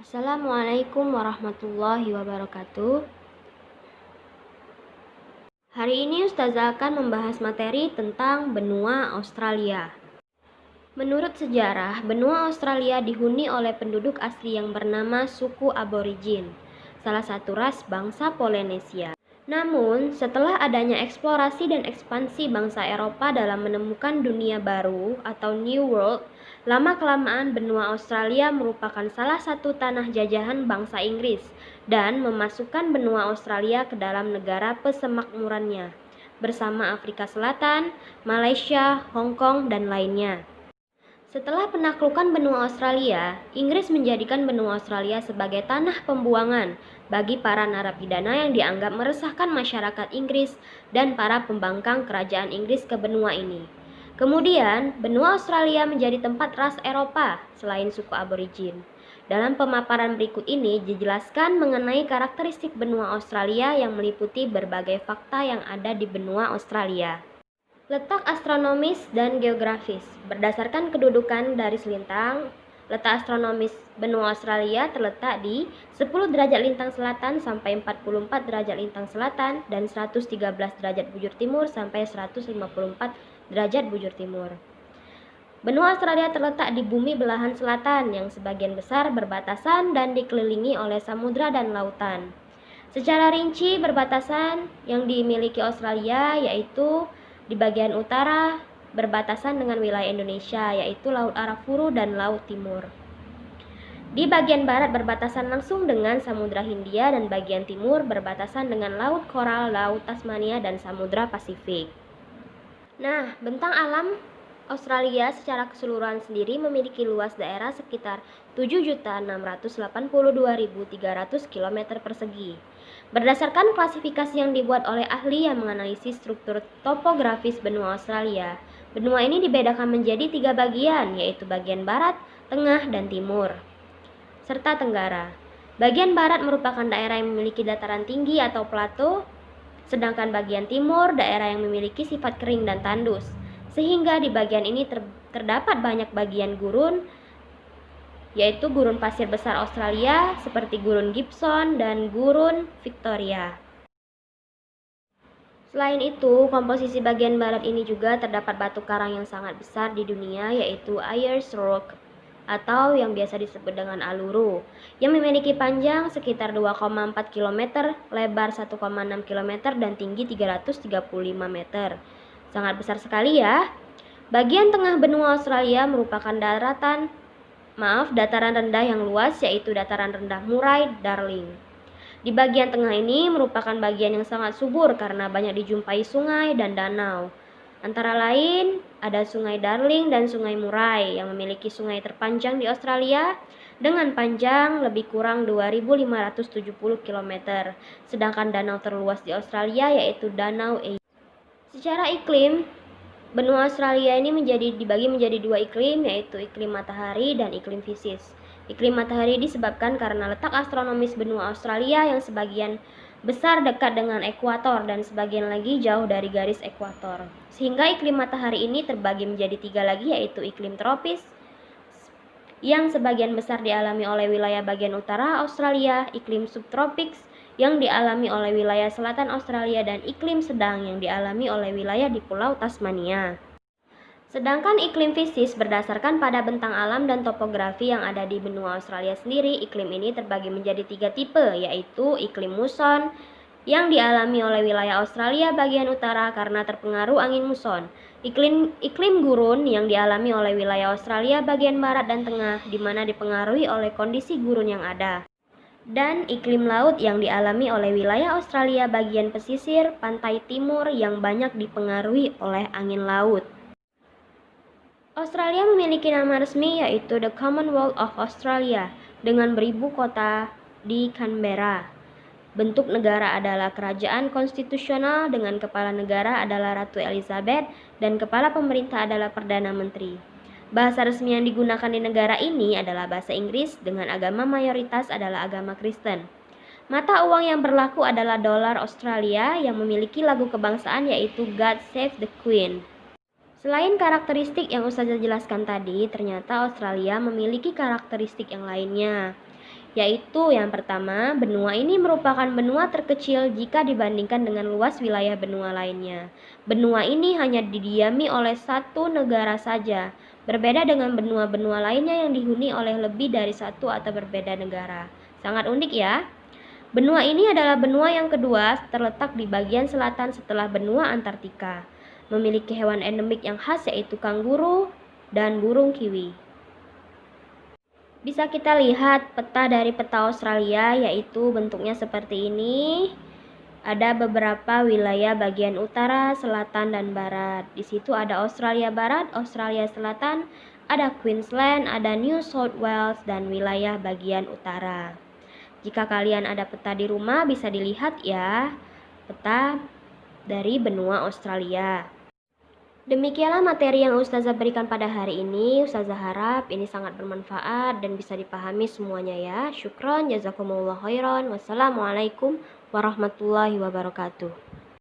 Assalamualaikum warahmatullahi wabarakatuh. Hari ini Ustazah akan membahas materi tentang benua Australia. Menurut sejarah, benua Australia dihuni oleh penduduk asli yang bernama suku Aborigin, salah satu ras bangsa Polinesia. Namun, setelah adanya eksplorasi dan ekspansi bangsa Eropa dalam menemukan dunia baru atau New World, lama-kelamaan benua Australia merupakan salah satu tanah jajahan bangsa Inggris dan memasukkan benua Australia ke dalam negara persemakmurannya bersama Afrika Selatan, Malaysia, Hong Kong, dan lainnya. Setelah penaklukan benua Australia, Inggris menjadikan benua Australia sebagai tanah pembuangan bagi para narapidana yang dianggap meresahkan masyarakat Inggris dan para pembangkang kerajaan Inggris ke benua ini. Kemudian, benua Australia menjadi tempat ras Eropa selain suku Aborigin. Dalam pemaparan berikut ini dijelaskan mengenai karakteristik benua Australia yang meliputi berbagai fakta yang ada di benua Australia. Letak astronomis dan geografis. Berdasarkan kedudukan garis lintang, letak astronomis benua Australia terletak di 10 derajat lintang selatan sampai 44 derajat lintang selatan dan 113 derajat bujur timur sampai 154 derajat bujur timur. Benua Australia terletak di bumi belahan selatan yang sebagian besar berbatasan dan dikelilingi oleh samudra dan lautan. Secara rinci, berbatasan yang dimiliki Australia yaitu di bagian utara berbatasan dengan wilayah Indonesia, yaitu Laut Arafuru dan Laut Timur. Di bagian barat berbatasan langsung dengan Samudra Hindia dan bagian timur berbatasan dengan Laut Koral, Laut Tasmania, dan Samudra Pasifik. Nah, bentang alam Australia secara keseluruhan sendiri memiliki luas daerah sekitar 7.682.300 km persegi. Berdasarkan klasifikasi yang dibuat oleh ahli yang menganalisis struktur topografis benua Australia, benua ini dibedakan menjadi 3 bagian, yaitu bagian barat, tengah, dan timur, serta tenggara. Bagian barat merupakan daerah yang memiliki dataran tinggi atau plato, sedangkan bagian timur daerah yang memiliki sifat kering dan tandus, sehingga di bagian ini terdapat banyak bagian gurun, yaitu gurun pasir besar Australia seperti gurun Gibson dan gurun Victoria. Selain itu, komposisi bagian barat ini juga terdapat batu karang yang sangat besar di dunia, yaitu Ayers Rock atau yang biasa disebut dengan Uluru, yang memiliki panjang sekitar 2,4 km, lebar 1,6 km, dan tinggi 335 meter. Sangat besar sekali ya. Bagian tengah benua Australia merupakan dataran rendah yang luas, yaitu dataran rendah Murray-Darling. Di bagian tengah ini merupakan bagian yang sangat subur karena banyak dijumpai sungai dan danau. Antara lain ada Sungai Darling dan Sungai Murray yang memiliki sungai terpanjang di Australia dengan panjang lebih kurang 2.570 km, sedangkan danau terluas di Australia yaitu Danau Erie. Secara iklim, benua Australia ini dibagi menjadi 2 iklim, yaitu iklim matahari dan iklim fisis. Iklim matahari disebabkan karena letak astronomis benua Australia yang sebagian besar dekat dengan ekuator dan sebagian lagi jauh dari garis ekuator. Sehingga iklim matahari ini terbagi menjadi 3 lagi, yaitu iklim tropis yang sebagian besar dialami oleh wilayah bagian utara Australia, iklim subtropis yang dialami oleh wilayah selatan Australia, dan iklim sedang yang dialami oleh wilayah di Pulau Tasmania. Sedangkan iklim fisis berdasarkan pada bentang alam dan topografi yang ada di benua Australia sendiri, iklim ini terbagi menjadi 3 tipe, yaitu iklim muson yang dialami oleh wilayah Australia bagian utara karena terpengaruh angin muson, iklim gurun yang dialami oleh wilayah Australia bagian barat dan tengah, di mana dipengaruhi oleh kondisi gurun yang ada, dan iklim laut yang dialami oleh wilayah Australia bagian pesisir pantai timur yang banyak dipengaruhi oleh angin laut. Australia memiliki nama resmi yaitu The Commonwealth of Australia dengan beribu kota di Canberra. Bentuk negara adalah kerajaan konstitusional dengan kepala negara adalah Ratu Elizabeth dan kepala pemerintah adalah Perdana Menteri. Bahasa resmi yang digunakan di negara ini adalah bahasa Inggris dengan agama mayoritas adalah agama Kristen. Mata uang yang berlaku adalah dolar Australia yang memiliki lagu kebangsaan yaitu God Save the Queen. Selain karakteristik yang Ustazah jelaskan tadi, ternyata Australia memiliki karakteristik yang lainnya, yaitu yang pertama, benua ini merupakan benua terkecil jika dibandingkan dengan luas wilayah benua lainnya. Benua ini hanya didiami oleh satu negara saja, berbeda dengan benua-benua lainnya yang dihuni oleh lebih dari satu atau berbeda negara. Sangat unik ya. Benua ini adalah benua yang kedua terletak di bagian selatan setelah benua Antartika. Memiliki hewan endemik yang khas yaitu kanguru dan burung kiwi. Bisa kita lihat peta dari peta Australia, yaitu bentuknya seperti ini. Ada beberapa wilayah bagian utara, selatan, dan barat. Di situ ada Australia Barat, Australia Selatan, ada Queensland, ada New South Wales, dan wilayah bagian utara. Jika kalian ada peta di rumah, bisa dilihat ya, peta dari benua Australia. Demikianlah materi yang Ustazah berikan pada hari ini. Ustazah harap ini sangat bermanfaat dan bisa dipahami semuanya ya. Syukron, jazakumullah khairan. Wassalamualaikum warahmatullahi wabarakatuh.